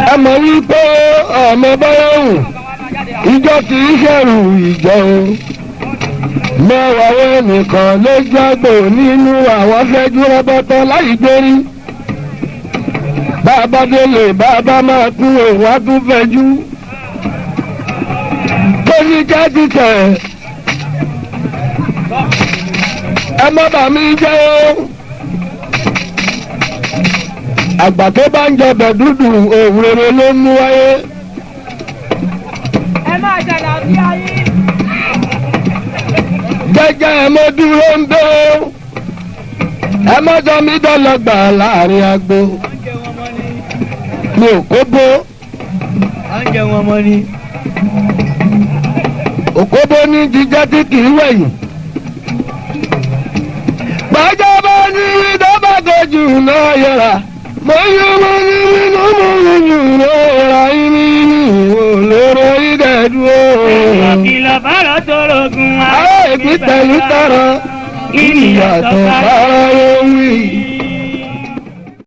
ẹ mọ̀ wípé ọmọ báyọ̀hún ìjọ kì í ṣẹ̀rù ìjọ o mẹ́wàá nìkan ló jágbó nínú àwọn fẹ́jú rọ́bọ́tọ́ láì gbérí bàbá délé bàbá máa kún òun á tún fẹ́jú tó ní jẹ́ títẹ̀ ẹ má bà mí jẹ́ o àgbà tó bá ń jọbẹ̀ dúdú òun rere ló ń mú wáyé. ẹ máa jàdá bí ayé. jẹ́jẹ́ ẹ mọ dúró ń bẹ́ o ẹ má jọ mí dọ́lọ́gbà láàrin agbo mi ò kó bó. à ń jẹ wọn mọ ni. òkóbó ní jíjẹ́ tí kì í wẹ̀yìn. gbàjọba ní ìdọ́bàgọ́jù náà yẹra mo yọ wọn ní nínú mo yọ náà yẹra ìní olóró ìdẹ́dúró. ìkìlọ̀ bàrọ̀ tó rogun wa. àwọn èbí tẹ̀lú tọrọ ìyàtọ̀ bàrọ̀